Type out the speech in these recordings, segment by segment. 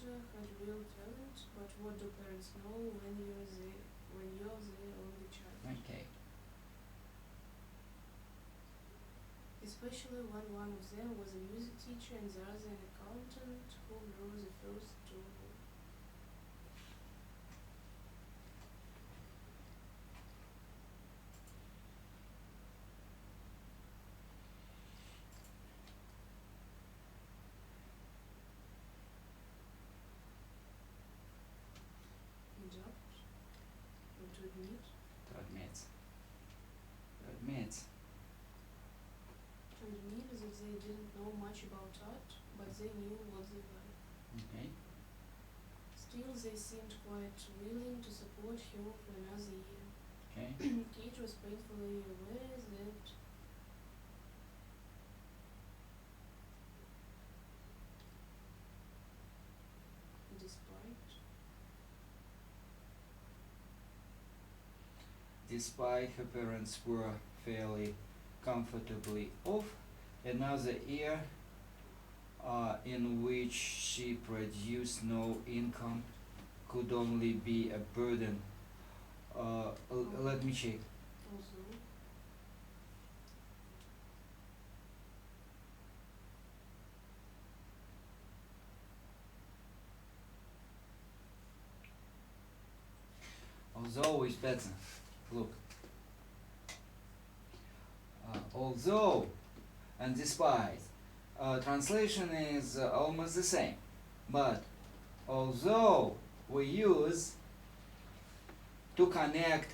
daughter had real talent, but what do parents know when you're the only child? Okay. Especially when one of them was a music teacher and the other an accountant who were the first to adopt or to admit. To admit. To admit. To admit that they didn't know much about art, but they knew what they liked. Okay. Still, they seemed quite willing to support her for another year. Okay. Kate was painfully aware that despite her parents were fairly comfortably off, another year in which she produced no income could only be a burden. Let me check. Although is better. Look. Although and despite. Translation is almost the same. But although we use to connect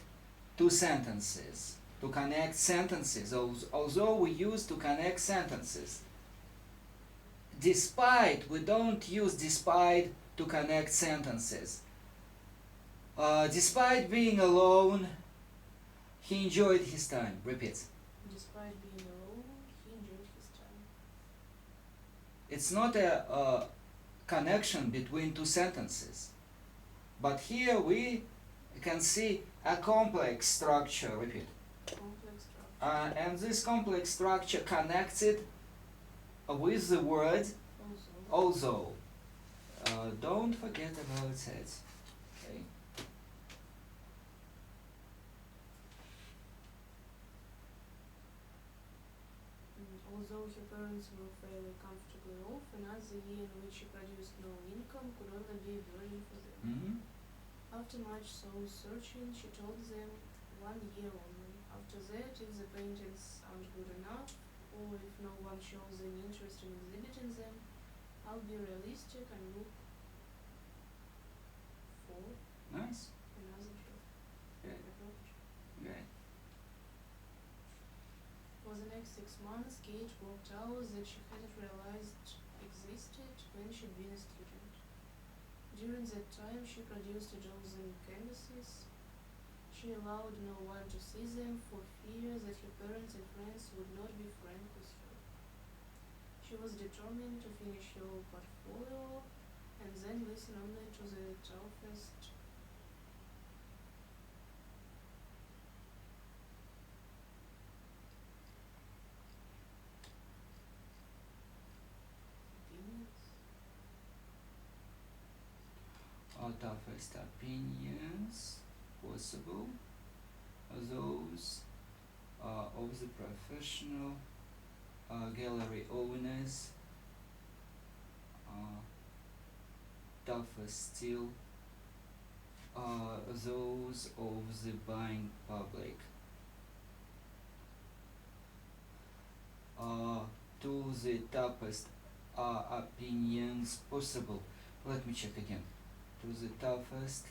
two sentences. To connect sentences. Although we use to connect sentences. Despite, we don't use despite to connect sentences. Despite being alone, he enjoyed his time. Repeat. Despite being alone, he enjoyed his time. It's not a connection between two sentences. But here we can see a complex structure. Repeat. Complex structure. And this complex structure connected with the word although. Don't forget about it. Okay. Although her parents were fairly comfortably off, another year in which she produced no income could only be a burden for them. Mm-hmm. After much soul searching, she told them 1 year only. After that, if the paintings aren't good enough, or if no one shows any interest in exhibiting them, I'll be realistic and look for Nice. another job. Good. Good. For the next 6 months, Kate worked hours that she hadn't realized existed when she'd been a student. During that time, she produced a dozen canvases. She allowed no one to see them for fear that her parents and friends would not be frank with her. She was determined to finish her portfolio and then listen only to the toughest Toughest opinions possible, those of the professional gallery owners, tougher still, those of the buying public. To the toughest opinions possible. Let me check again. To the toughest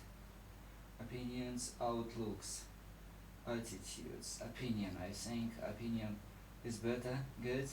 opinions, outlooks, attitudes, opinion. I think opinion is better. Good.